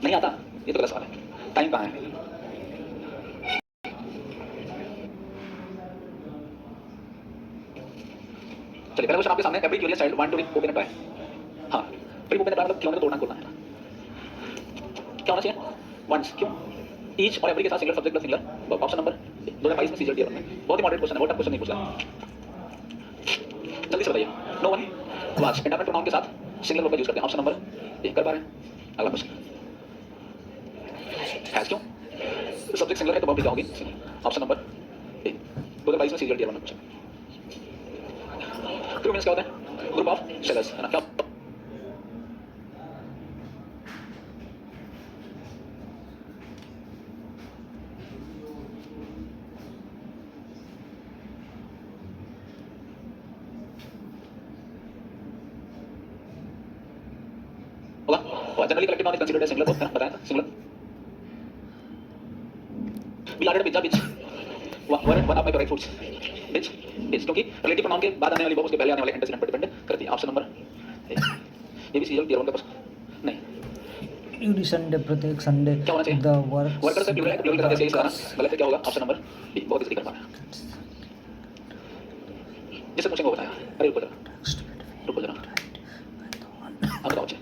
नहीं आता, ये तो गलत सवाल है। टाइम कहाँ है? चलिए पहला क्वेश्चन आपके सामने, every curious child want to open a toy. हाँ, फ्री ओपन अ टॉय मतलब खिलौने को तोड़ना खोलना है। क्या होना चाहिए? वंस, क्यों? ईच और एवरी के साथ singular subject plus singular. Option number 2022 में सीजर दिया हमने, बहुत ही मॉडरेट क्वेश्चन है, बहुत टफ क्वेश्चन नहीं पूछा। जल्दी से बताइए। No one watch indefinite pronoun के साथ सिंगलर वर्ब का यूज करते हैं। ऑप्शन नंबर ए कर पा रहे हैं? अगला क्वेश्चन, हैज क्यों? सब्जेक्ट सिंगलर है तो वर्ब भी क्या होगी? ऑप्शन नंबर ए 2022 में सीजर दिया हमने क्वेश्चन। क्रू मींस क्या होता है? ग्रुप ऑफ सेलर्स, है ना? क्या होगा? Generally collective noun is considered as singular verb, है ना? बताया था singular. We are pizza which one of my favourite foods, which is, क्योंकि रिलेटिव प्रोनाउन के बाद आने वाली वर्ब उसके पहले आने वाले एंटेसिडेंट पर डिपेंड करती है। ऑप्शन नंबर ए, ये भी सीजर दिया उनके पास नहीं। एवरी संडे, प्रत्येक संडे क्या होना चाहिए? द वर्कर से प्लूरल है, प्लूरल के साथ ऐसे ही लगाना गलत है। क्या होगा? ऑप्शन नंबर बी, बहुत इजीली कर पा रहे हैं। जिससे पूछेंगे वो बताया। अरे रुको जरा, रुको जरा, आप बताओ अच्छा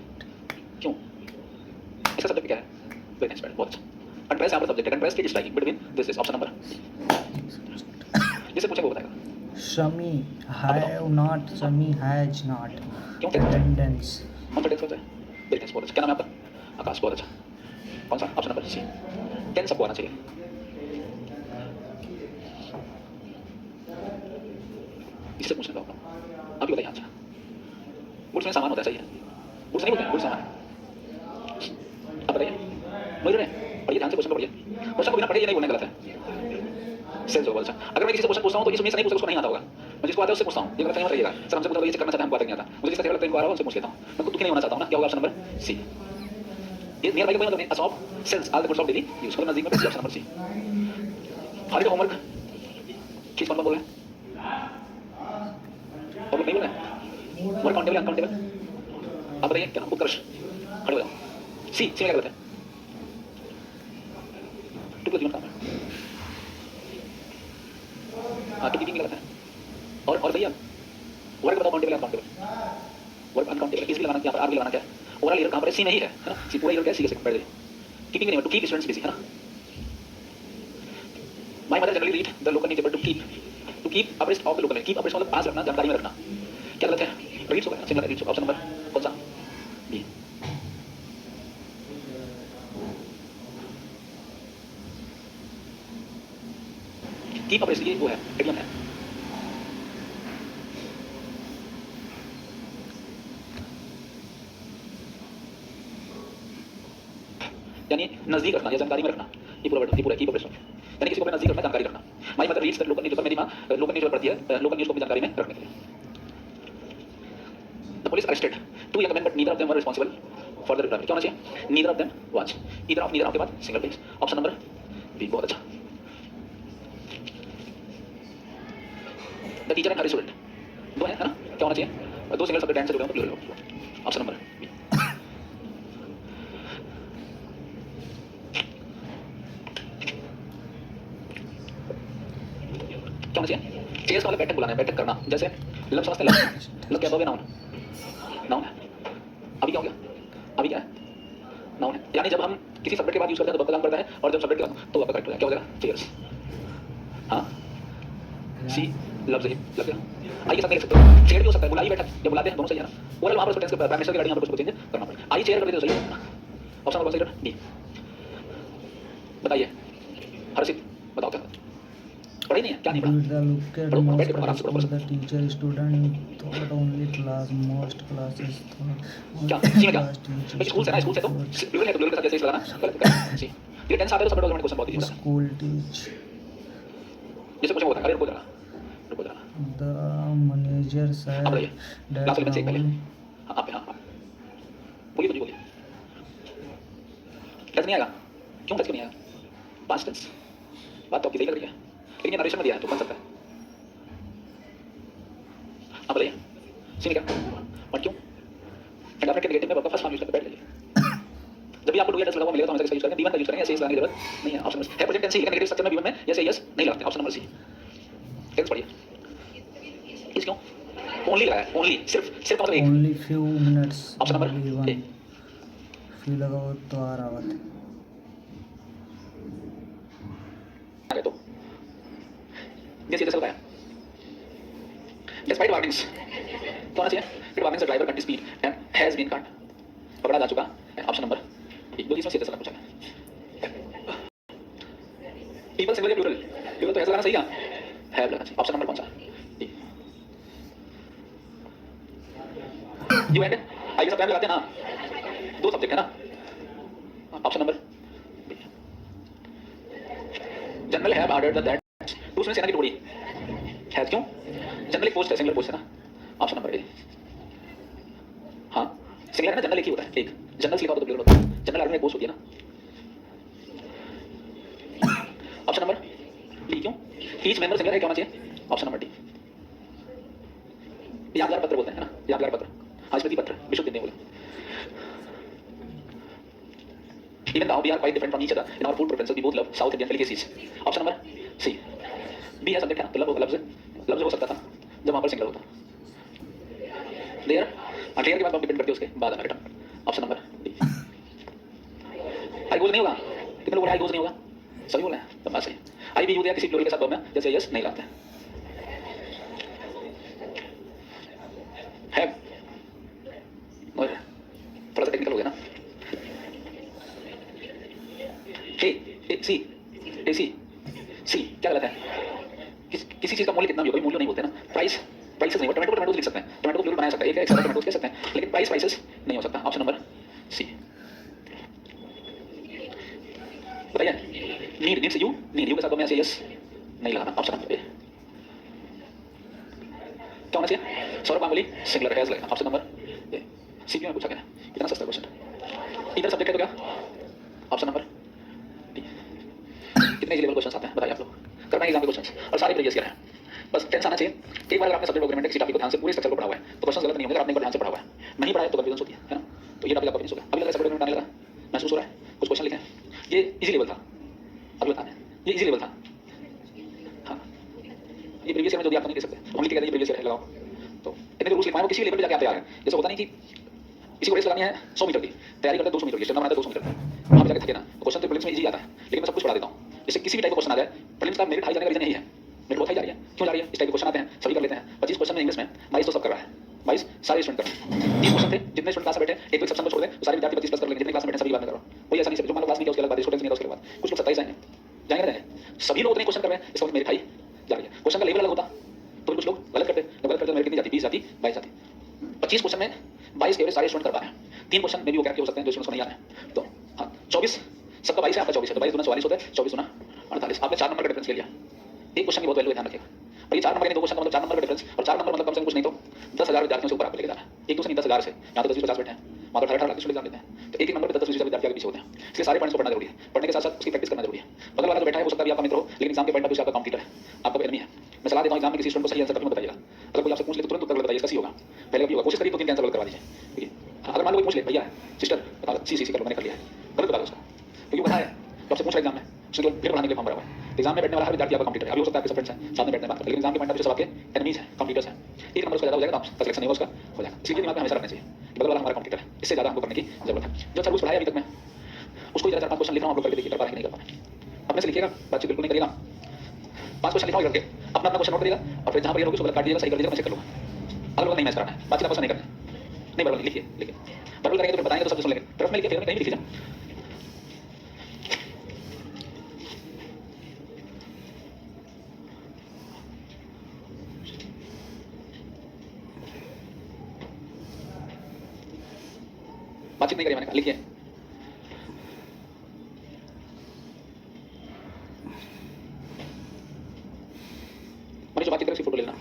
क्यों? इसका सब्जेक्ट क्या है? वेरी नाइस, बहुत अच्छा। कंट्रास्ट यहाँ पर सब्जेक्ट है, कंट्रास्ट की striking between this is option number. जिससे पूछेंगे वो बताएगा। Shami have not, Shami has not क्यों टेंस होता है? अटेंडेंस। कौन सा टेंस होता है? वेरी नाइस, बहुत अच्छा। क्या नाम है आपका? आकाश, बहुत अच्छा। कौन सा? ऑप्शन नंबर सी, टेंस सबको आना चाहिए। इससे पूछने का होगा, आप ही बताइए। अच्छा, गुड्स में सामान होता है, सही है। गुड्स नहीं बोलते हैं, गुड्स सामान है। आप बताइए, मुझे नहीं पढ़िए, ध्यान से क्वेश्चन को पढ़िए। क्वेश्चन को बिना पढ़े ये नहीं बोलना गलत है। सेल्स होगा। अच्छा, अगर मैं किसी से क्वेश्चन पूछता हूँ तो जिस उम्मीद से नहीं पूछता उसको नहीं आता होगा, मैं जिसको आता है उससे पूछता हूँ। ये गलत नहीं मत रहिएगा सर, हमसे पूछा तो ये करना चाहते हैं, हमको आता नहीं आता। मुझे जिसका फेवरेट लगता है इनको आ रहा है उनसे पूछ लेता हूँ, मैं खुद दुखी नहीं होना चाहता हूँ ना। क्या होगा? Option number C. ये नियर बाई का मतलब a shop sells all the goods of daily use, मतलब नजदीक में बेचती है। Option number C. Holiday homework किस कौन बोल रहे हैं? और लोग नहीं बोल रहे हैं? वर्क काउंटेबल अनकाउंटेबल, आप बताइए क्या? उत्कर्ष, खड़े हो जाओ। सी, सी में क्या गलत है? टू जीवन काम है। हाँ, टू कीपिंग गलत है। और भैया वर्क बताओ, काउंटेबल अनकाउंटेबल। वर्क अनकाउंटेबल किस भी लगाना, यहाँ पर आर भी लगाना क्या है? ओवरऑल ईयर कहाँ पर है? सी में ही है ना? सी पूरा ईयर क्या है? सी के सेकंड बैठ जाइए। कीपिंग नहीं, टू कीप स्टूडेंट्स बिजी, है ना? My mother generally read the local newspaper to keep abreast of the local. Keep abreast मतलब पास रखना, जानकारी में रखना। क्या गलत है? रीड्स होगा, सिंगलर रीड्स होगा। ऑप्शन नंबर कौन सा? बी। कीप अब्रेस्ट ये वो है, एडियम है। यानी नजदीक रखना या जानकारी में रखना, ये पूरा वर्ड, ये पूरा कीप अब्रेस्ट, यानी किसी को अपने नजदीक रखना, जानकारी रखना। My mother reads the local newspaper, मेरी माँ लोकल न्यूज़पेपर पढ़ती है, लोकल न्यूज़ को अपनी जानकारी में रखने के लिए। The police arrested two young men but neither of them were responsible for the recovery. क्या होना चाहिए? Neither of them watch, either of, neither of के बाद single page. Option number B, बहुत अच्छा। The teacher and her student, दो है ना? क्या होना चाहिए? दो सिंगल सब्जेक्ट एंड से जुड़े हो तो प्लूरल हो। Option number B. क्या होना चाहिए? चेयर्स का मतलब बैठक बुलाना है, बैठक करना। जैसे लब समझते हैं, लब, लब क्या हो गया? नाउन, नाउन है। अभी क्या हो गया? अभी क्या है? नाउन है। यानी जब हम किसी सब्जेक्ट के बाद यूज करते हैं तो वर्ब का काम करता है, और जब सब्जेक्ट के बाद तो वर्ब का करेक्ट हो जाएगा। क्या हो जाएगा? चेयर्स। हाँ, सी लव सही लग गया। आइए सब देख सकते हो, चेयर भी हो सकता है, बुलाई बैठक, जब बुलाते हैं दोनों सही है ना। ओवरऑल वहां पर उसको टेंस के प्राइम मिनिस्टर की गाड़ी यहाँ पर उसको चेंज करना पड़ेगा। आइए चेयर कर देते तो सही है। ऑप्शन नंबर सही डी। बताइए हर्षित, बताओ क्या पढ़ा ही नहीं है? क्या नहीं पढ़ा? Did the looked पढ़ो most बैठ के पढ़ो, आराम से school पढ़ो। the teacher student thought only class, most classes क्या thought सी में क्या? class teacher भाई स्कूल से ना, स्कूल से तो student प्लूरल है तो प्लूरल के साथ जैसे इस लगाना गलत है। सी ये टेंस आता है तो सब डॉक्यूमेंट क्वेश्चन बहुत इजी होता है। school teach जैसे क्वेश्चन होता है, अरे रुको जरा, रुको जरा, the manager आप said बताइए that लास्ट एलिमेंट से एक पहले। Rahul हाँ आप, हाँ आप बोलिए, बोलिए बोलिए। टच नहीं आएगा? क्यों टच क्यों नहीं आएगा? पास्ट टेंस, बात तो आपकी सही लग रही है, लेकिन ये नरेशन में दिया है तो बन सकता है। आप बताइए सी में क्या और क्यों? इंडेफिनिट के नेगेटिव में वर्ब का फर्स्ट फॉर्म यूज करके बैठ जाइए। जब भी आपको डू या डज लगा हुआ मिलेगा तो हमेशा इसका यूज करेंगे। बी वन का यूज करेंगे, ऐसे लगाने की जरूरत नहीं है। ऑप्शन नंबर है प्रेजेंट टेंस ही, लेकिन नेगेटिव स्ट्रक्चर में बी वन में यस यस नहीं लगाते। ऑप्शन नंबर सी। टेंस पढ़िए। इस क्यों ओनली लगाया, ओनली सिर्फ सिर्फ मतलब एक। Only few minutes option number only A. One few लगाओ तो आ रहा बात आगे तो ये सीधे से लगाया। डिस्पाइट वार्निंग्स तो आना चाहिए। It warnings the driver cut speed and has been cut, पकड़ा जा चुका है। ऑप्शन नंबर दो इसमें सीधे से पूछा है। पीपल सिंगुलर या प्लूरल, प्लूरल तो ऐसा लगाना सही है, हैव लगाना चाहिए। ऑप्शन नंबर कौन सा? यू एंड आई सब टाइम लगाते हैं ना, दो सब्जेक्ट है ना। Option number general have ordered that दूसरे सेना की टुकड़ी हैज, क्यों? जनरल एक पोस्ट है, सिंगुलर पोस्ट है ना। ऑप्शन नंबर ए। हाँ सिंगुलर है ना, जनरल एक ही होता है, एक जनरल लिखा होता तो प्लूरल होता है। जनरल आर्मी में पोस्ट होती है ना। ऑप्शन नंबर डी, क्यों? ईच मेंबर सिंगुलर है, क्या होना चाहिए? Option number D. यादगार पत्र बोलते हैं ना, यादगार पत्र, हाँ स्मृति पत्र, विशुद्ध दिन बोले। Even though we are quite different from each other in our food preferences, we both love South Indian delicacies. Option number C. B है सब्जेक्ट है, तो लफ्ज लफ्ज हो सकता था जब वहाँ पर सिंगुलर होता। देयर देयर के बाद डिपेंड करती है उसके बाद return. Option number D. I goes नहीं होगा, कितने लोग बोले आई गोज नहीं होगा? सभी बोले हैं, तो बात सही। आई भी यूज किसी प्लूरल के साथ में जैसे यस नहीं लगाते है। थोड़ा सा टेक्निकल हो गया ना। ए सी ए सी सी क्या गलत है? किसी चीज का मूल्य कितना भी हो, मूल्य नहीं बोलते ना। प्राइस प्राइसेस नहीं हो, टोमेटो टोमेटो लिख सकते हैं, टोमेटो प्लूरल बना सकते हैं, एक एक्स्ट्रा टोमेटो कह सकते हैं, लेकिन प्राइस प्राइसेस नहीं हो सकता। Option number C. बताइए नीड, नीड से यू, नीड यू के साथ में ऐसे यस नहीं लगाना। Option number A. क्या होना चाहिए? सौरभ गांगुली सिंगुलर हैज लगेगा। Option number A. सीपीयू में पूछा गया, इतना सस्ता क्वेश्चन। इधर सब्जेक्ट है तो क्या? Option number D. कितने लेवल क्वेश्चंस आते हैं बताइए आप लोग, करना है एग्जाम के क्वेश्चंस और सारे प्रीवियस ईयर हैं, बस टेंस आना चाहिए। एक बार आपने सब्जेक्ट डॉक्यूमेंट किसी टॉपिक को ध्यान से पूरे स्ट्रक्चर को पढ़ा हुआ है तो क्वेश्चन गलत नहीं होंगे। अगर आपने एक बार ध्यान से पढ़ा हुआ है, नहीं पढ़ा है तो कंफ्यूजन होती है ना। तो ये टॉपिक आपका फिनिश हो गया। अभी लगा सब्जेक्ट डॉक्यूमेंट आने लगा, महसूस हो रहा है, कुछ क्वेश्चन लिखे हैं, ये इजी लेवल था, अभी बताना है ये इजी लेवल था। हाँ ये प्रीवियस ईयर में जो भी आप नहीं दे सकते, ओनली कहते हैं प्रीवियस ईयर लगाओ। तो इतने जो रूल्स लिखवाए वो किसी लेवल पे जाके आप तैयार हैं। जैसे होता नहीं कि किसी को रेस लगानी है 100 मीटर की, तैयारी करते हैं 200 मीटर की, स्टेमिना बनाते हैं 200 मीटर की, वहाँ पे जाके थके ना। क्वेश्चन तो प्रीलिम्स में इजी आता है, लेकिन मैं सब कुछ पढ़ा देता हूँ। जैसे किसी भी टाइप का क्वेश्चन आ जाए, प्रीलिम्स का मेरिट हाई जाने का रीजन यही है, मेरिट बहुत हाई जा रही है। क्यों जा रही है? इस टाइप के क्वेश्चन आते हैं, सभी कर लेते हैं। 25 क्वेश्चन में इंग्लिश में 22 तो सब कर रहा है, 22 सारे स्टूडेंट कर रहे हैं। 3 क्वेश्चन थे, जितने स्टूडेंट क्लास में बैठे एक एक्सेप्शन को छोड़ दें तो सारे विद्यार्थी 25 प्लस कर लेंगे, जितने क्लास में बैठे सभी बात में करो। कोई ऐसा नहीं है जो मान लो क्लास नहीं किया उसके बाद स्टूडेंट्स नहीं था उसके बाद कुछ लोग 27 आएंगे, जाएंगे रहेंगे, सभी लोग उतने क्वेश्चन कर रहे हैं, इसका मेरिट हाई जा रही है। क्वेश्चन का लेवल अलग होता तो कुछ लोग गलत करते, गलत करते मेरिट कितनी जाती? 20 जाती, 22 जाती। 25 क्वेश्चन में 22 के एवरेज सारे स्टूडेंट कर पा रहे हैं। 3 क्वेश्चन में भी वो क्या हो सकते हैं जो स्टूडेंट्स को नहीं आ रहे हैं। तो हाँ 24 सबका 22 है, आपका 24 है, तो 22 दूना 44 होता है, 24 दूना 48। आपने 4 नंबर का डिफरेंस ले लिया। एक क्वेश्चन की बहुत वैल्यू ध्यान रखिएगा। और ये 4 नंबर के 2 क्वेश्चन का मतलब 4 नंबर का डिफरेंस, और 4 नंबर मतलब कम से कम कुछ नहीं तो 10,000 विद्यार्थियों से ऊपर आपको लेके जाना है। एक दूसरे नहीं 10,000 से, यहाँ तो 10-20-50 बैठे हैं, वहाँ तो 18 लाख स्टूडेंट एग्जाम देते हैं, तो एक नंबर पर 10-20 विद्यार्थी आगे पीछे होते हैं। इसलिए सारे पॉइंट्स को पढ़ना जरूरी है, पढ़ने के साथ साथ उसकी प्रैक्टिस करना जरूरी है। बगल वाला जो बैठा है हो सकता है आपका मित्र हो, लेकिन एग्जाम के पॉइंट ऑफ व्यू से आपका कॉम्पिटिटर है, आपका एनिमी है। मैं सलाह देता हूँ एग्जाम में किसी स्टूडेंट को सही आंसर कभी मत बताइएगा। अगर कोई आपसे पूछ ले तो तुरंत उत्तर बताइए, इसका सी होगा, पहले कभी होगा, कोशिश करिए तो 3 आंसर गलत करवा दीजिए। ठीक है, अगर मान लो कोई पूछ ले भैया सिस्टर बता सी कर लो मैंने कर लिया है, गलत बता दो उसका, क्योंकि पता है तो आपसे पूछ रहा एग्जाम में, उसने केवल ग्रेड बढ़ाने के लिए फॉर्म भरा हुआ है। एग्जाम में बैठने वाला हर विद्यार्थी आपका कॉम्पिटिटर है। अभी हो सकता है आपके सब फ्रेंड्स हैं साथ में बैठने बात, लेकिन एग्जाम के पॉइंट ऑफ व्यू से आपके एनिमीज हैं, कॉम्पिटिटर्स हैं। एक नंबर उसका ज्यादा हो जाएगा तो आपका सिलेक्शन नहीं होगा, उसका हो जाएगा। इसलिए दिमाग में हमेशा रखना चाहिए बगल वाला हमारा कॉम्पिटिटर है, इससे ज्यादा हमको करने की जरूरत है। जो अच्छा रूल्स पढ़ाया अभी तक मैं उसको जरा 4-5 क्वेश्चन लिख रहा हूँ, आप लोग करके देखिए कर पा रहे हैं नहीं कर पा रहे। अपने से लिखिएगा, बातचीत बिल्कुल नहीं करिएगा। 5 क्वेश्चन लिखा करके अपना क्वेश्चन नोट करिएगा और फिर जहाँ पर ये लोग गलत काट दीजिएगा, सही कर दीजिएगा, मैं चेक कर लूँगा। अगर लोग नहीं मैच कराना है, बातचीत आपस में नहीं करना, नहीं बराबर लिखिए, लिखिए बराबर करेंगे तो फिर बताएंगे तो सब सुन लेंगे। तरफ में लिखिए, फिर कहीं भी लिखिए। बातचीत नहीं करिए, मैंने कहा लिखिए। मैंने जो बातचीत करी फोटो लेना।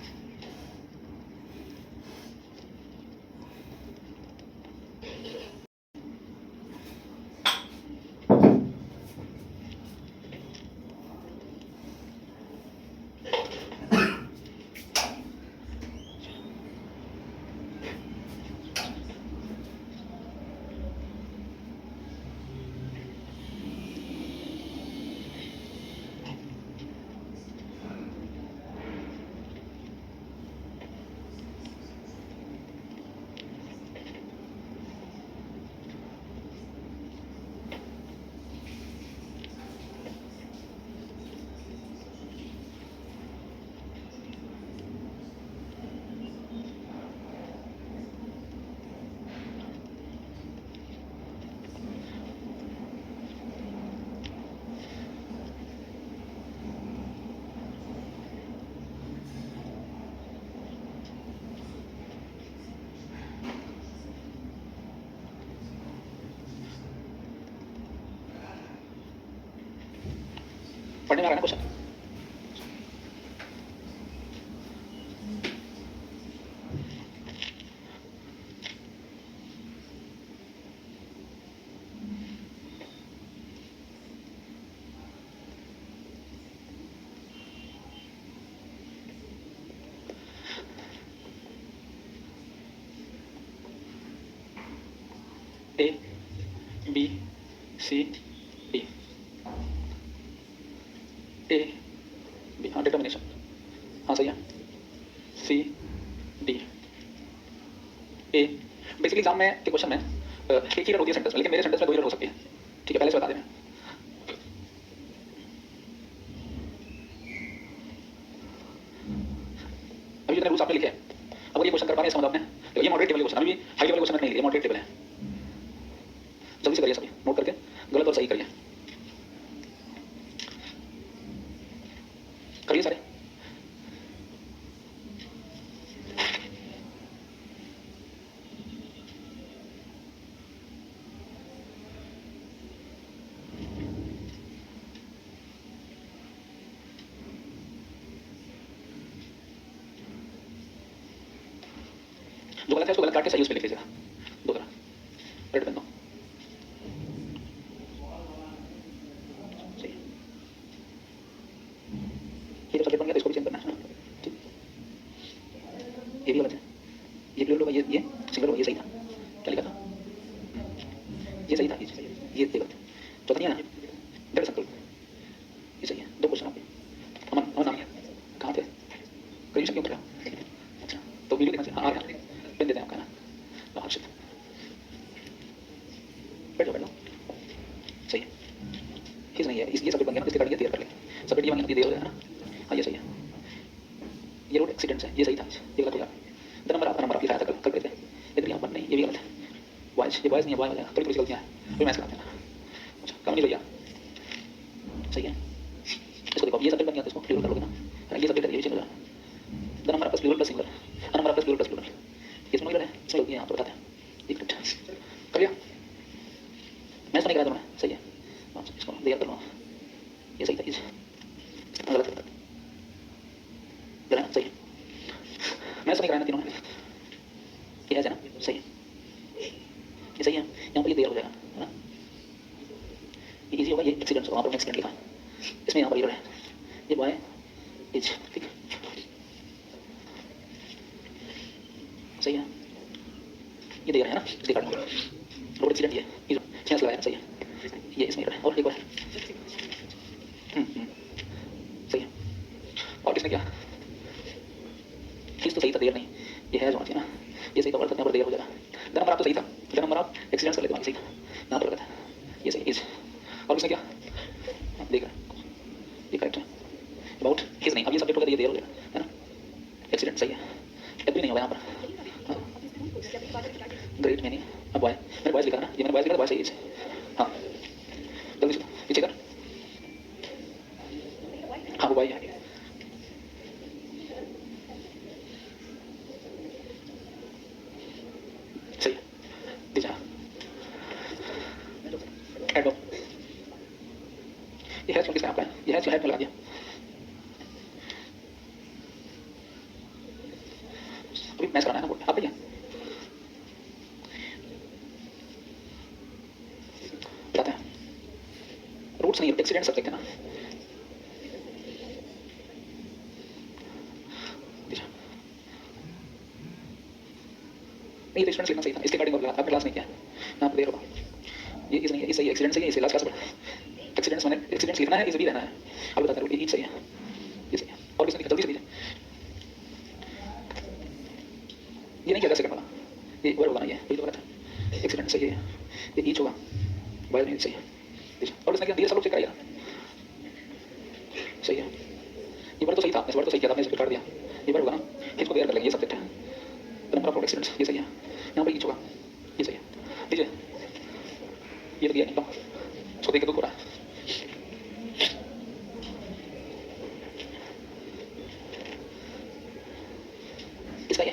पढ़ने में आ रहा है ना question? A B C D, A B, हाँ डिटर्मिनेशन, हाँ सही है, C D A. Basically exam में के क्वेश्चन में एक ही एरर होती है सेंटेंस में, लेकिन मेरे सेंटेंस में दो एरर हो सकती है। ठीक है, पहले से बता दें। अभी जितने रूल्स आपने लिखे हैं, अगर ये क्वेश्चन कर पा रहे हैं समझ आपने, तो ये मॉडरेट टेबल क्वेश्चन, अभी हाई लेवल क्वेश्चन नहीं लिए, मॉडरेट टेबल है। जल्दी से करिए सभी, नोट करके गलत और सही करिए, करिए सारे। जो गलत है उसको गलत काट के सही उस पे लिख लीजिएगा, दो तरह रेड पेन दो। सही, ये जब सब्जेक्ट बन गया तो इसको भी चेंज करना है, ठीक। ये भी गलत है, ये प्लूरल होगा, ये सिंगल होगा, ये सही था, क्या लिखा था? ये सही था, ये सही है, ये गलत है, चौथा नहीं है ना, डेढ़ सर्कल, ये सही है। दो क्वेश्चन आपके, अमन अमन नाम कहाँ थे? कहीं से क्यों कर? अच्छा, तो वीडियो देखना चाहिए, हाँ आ रहा है, पेन देते हैं आपका ना, हाँ अच्छा, बैठ जाओ बैठ जाओ, सही है। ये नहीं है, ये सब्जेक्ट बन गया ना, इसके कार्ड ये तैयार कर ले, सब्जेक्ट ये बन गया, ये दे हो जाएगा ना, हाँ ये सही है। ये रोड एक्सीडेंट है, ये सही था, ये गलत हो गया। द नंबर आप लिखा था कल करते थे, ये यहाँ पर नहीं, ये भी गलत है। बॉयज, ये बॉयज नहीं है, बॉय हो जाएगा, थोड़ी थोड़ी गलतियाँ हैं, फिर मैच कराते हैं। अच्छा, कम नहीं भैया, सही है। इसको देखो, ये सब्जेक्ट बन गया तो इसको प्लूरल कर लोगे ना, ये सब्जेक्ट है, ये भी चल रहा है। The number plus plural plus singular, a number plus plural plus plural, ये इसमें गलत है, इसमें गलती है, यहाँ पर बताते हैं। एक मिनट कर लिया, मैच नहीं करा था मैं, सही है। इसको देर कर लो, ये सही था, ये गलत है, गलत सही है। मैच नहीं कराना तीनों में, ये है ना, सही है, ये सही है। यहाँ पर ये देर हो जाएगा, है ना, ये इजी होगा, ये एक्सीडेंट होगा, वहाँ पर एक्सीडेंट लिखा है, इसमें यहाँ पर एरर है, ये बॉय इज, ठीक है, सही है। ये देर है ना, इसके कारण रोड एक्सीडेंट, ये चांस लगाया ना, सही है। ये इसमें एरर है, और एक बार सही है। और किसने क्या, किस तो सही था, देर नहीं, ये है जो होना चाहिए ना, ये सही था, वर्ड करने पर देर हो जाएगा। द नंबर आप तो सही था, द नंबर आप एक्सीडेंट्स कर लेते हैं, सही था, यहाँ पर गलत है, ये सही इज। और किसने क्या देख रहा है, ये करेक्ट है। अबाउट हिज नहीं, अब ये सब्जेक्ट होगा, ये देर हो जाएगा, है ना, एक्सीडेंट सही है, एवरी नहीं होगा यहाँ पर, ग्रेट में नहीं, अब बॉय, मैंने बॉयज लिखा ना, ये मैंने बॉयज लिखा, बॉय सही है, हाँ जल्दी से पीछे कर, हाँ वो बॉय है, सही है, दीजिए ऐड दो, ये है किसने आपका है, ये है जो है लगा दिया। अभी मैच कराना है ना बोर्ड, आप भैया बताते हैं, रूट्स नहीं, एक्सीडेंट सब्जेक्ट है ना, नहीं तो स्टूडेंट्स लिखना सही था, इसके अकॉर्डिंग आपने क्लास नहीं किया, यहाँ पर देर होगा, ये इस नहीं है, ये सही एक्सीडेंट सही है, इसे लास्ट क्लास पढ़ा, एक्सीडेंट्स मैंने एक्सीडेंट्स लिखना है, इसे भी रहना है, अब बताते हैं, ये सही है, ये सही है। और किसने लिखा, जल्दी से दीजिए, ये नहीं किया 10 सेकंड वाला, ये वर्ड होगा ना, ये तो गलत है, एक्सीडेंट सही है, ये ईच होगा, बाय नहीं सही है, और किसने किया, दिया सब लोग चेक कराइएगा, सही है। ये वर्ड तो सही था, इस वर्ड तो सही किया था, मैंने इसको काट दिया, ये वर्ड होगा ना, इसको देर कर लेंगे, ये सब्जेक्ट है, द नंबर ऑफ एक्सीडेंट्स, ये सही है, यहाँ पर ईच होगा, ये सही है, दीजिए, ये तो दिया नहीं, इसको देख के तो हो रहा है, इसका ये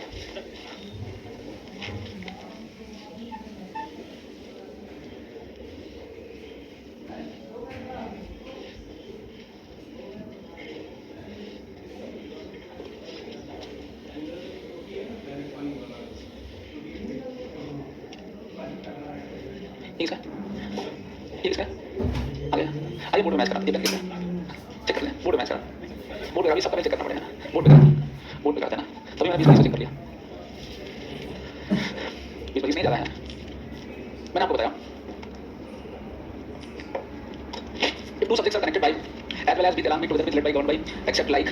ये किसका है? आ गया। आइए बोर्ड में मैच करा, ये पेन किसका है? चेक कर लें, बोर्ड में मैच करा। बोर्ड पे अभी सबका चेक करना पड़ेगा ना, बोर्ड पे करा, बोर्ड पे कराते हैं ना, तभी मैंने 20 चेक कर लिया। 20 नहीं जा रहा है, मैंने आपको बताया if two subjects are connected by as well as with along with together with led by governed by except like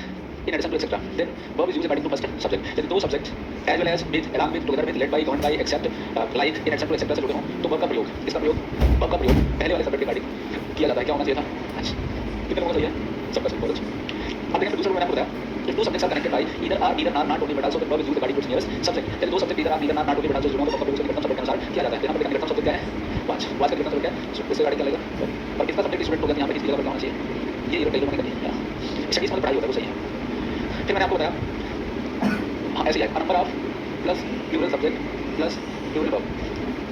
in addition to etc. Then verb is used according to first subject. Then दो subjects as well as with along with together with led by governed by except like in addition to etc. से जुड़े हों तो verb का प्रयोग, इसका प्रयोग, verb का प्रयोग पहले वाले subject के रिगार्डिंग किया जाता है। क्या होना चाहिए था? अच्छा, कितने लोगों का सही है? सबका सही, बहुत अच्छा। अब देखें दूसरा मैंने आपको बताया if two subjects are connected by either are not only but also the verb is used according to its nearest subject. then दो subject either are not only but also जुड़े हों तो verb का प्रयोग निकटतम subject के अनुसार किया जाता है। यहाँ पर निकटतम subject क्या है? watch का निकटतम subject क्या है? इससे गाड़ी क्या लगेगा? और किसका subject स्टूडेंट होगा यहाँ पे किस जगह पर क्या होना चाहिए? ये कई लोगों ने कर दिया। स्टडीज मतलब पढ़ाई होता है, वो सही है। फिर मैंने आपको बताया ऐसे ही है number of plus plural subject plus plural verb,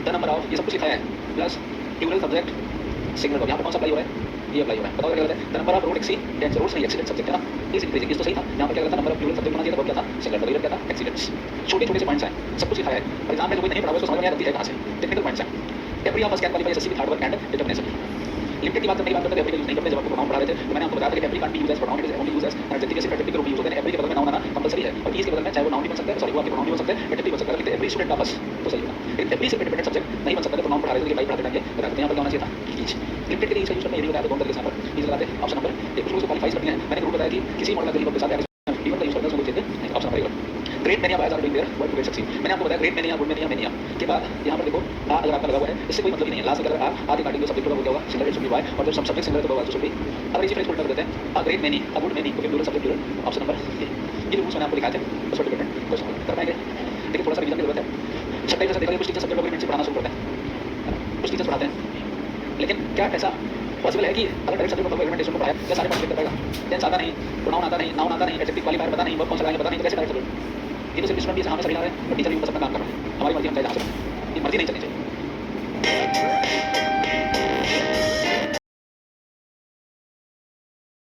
the number of ये सब कुछ लिखा है plus plural subject single verb. यहाँ पर कौन सा अप्लाई हो रहा है? ये अप्लाई हो रहा है। बताओ क्या गलत है? The number of road accidents, roads नहीं एक्सीडेंट सब्जेक्ट है ना, इज इंक्रीजिंग, इस तो सही था। यहाँ पर क्या गलत था? नंबर ऑफ प्लूरल सब्जेक्ट होना चाहिए था, वर्ब क्या था? सिंगल, तो गलत क्या था? एक्सीडेंट्स। छोटे छोटे से पॉइंट्स हैं, सब कुछ लिखा है, और एग्जाम में जो कोई नहीं पढ़ा हुआ उसको समझ में नहीं आता है कहाँ से, टेक्निकल पॉइंट्स हैं। Every of us can qualify SSC with hard work and determination. Limited की बात करने की बात करते हैं, एवरी का यूज नहीं करते। जब आपको प्रोनाउन पढ़ा रहे थे तो मैंने आपको बताया था कि every can't be used as pronoun, it is only used as adjective. जैसे एडजेक्टिव के रूप यूज होते हैं, एवरी के बदले में नाउन आना कंपलसरी है, और इसके बदले में चाहे वो नाउन भी बन सकता है, सॉरी वो आपके प्रोनाउन भी हो सकते हैं, एडजेक्टिव बन सकता है। लिखते एवरी स्टूडेंट ऑफ अस तो सही होगा। एवरी से इंडिपेंडेंट सब्जेक्ट नहीं बन सकता, तो प्रोनाउन पढ़ा रहे थे, बाई पढ़ाते टाइम ये बताते हैं। यहाँ पर क्या होना चाहिए था? ईच। लिमिटेड के लिए इसका यूज करना ये भी बताया था दोनों तरीके से। यहाँ पर ईच लगाते हैं, ऑप्शन नंबर एक, कुछ लोगों को क्वालिफाई करनी है। मैंने ग्रुप बताया कि किसी मॉडल के लिए के साथ इवन का यूज करना है, उसको चाहिए ऑप्शन नंबर एक। Great many boys are doing their work to get succeed. मैंने आपको बताया ग्रेट मेनी या गुड मेनी या मेनिया के बाद यहाँ पर देखो आ अगर आपका लगा हुआ है, इससे कोई मतलब ही नहीं है। लास्ट अगर आगे काटेंगे जो सब्जेक्ट होगा वो क्या होगा? Single, it should be by, और जब सब सब्जेक्ट सिंगल तो वर्ब शुड बी। अगर इसी फ्रेज को उल्टा कर देते हैं, a great many, a good many, तो फिर plural subject plural, option number A. ये रूल्स मैंने आपको लिखा है, उस पर डिपेंडेंट क्वेश्चन कर पाएंगे, लेकिन थोड़ा सा रिवीजन की जरूरत है। छठे जैसा देखा कुछ टीचर सब्जेक्ट ओरिएंटेड से पढ़ाना शुरू करते हैं, कुछ टीचर्स पढ़ाते हैं, लेकिन क्या ऐसा पॉसिबल है कि अगर डायरेक्ट सब्जेक्ट ओरिएंटेशन को पढ़ाया क्या सारे पार्टिसिपेट कर पाएगा? टेंस आता नहीं, प्रोनाउन आता नहीं, नाउन आता नहीं, एडजेक्टिव क्वालिफायर पता नहीं, वर्ब कौन सा लगाएंगे पता नहीं, तो कैसे डायरेक्ट सब्जेक्ट? ये तो सिर्फ स्टूडेंट भी हमें सभी आ रहे हैं, और टीचर भी बस अपना काम कर रहे हैं। हमारी मर्जी हम चाहे जहाँ से, ये मर्जी नहीं चलनी चाहिए।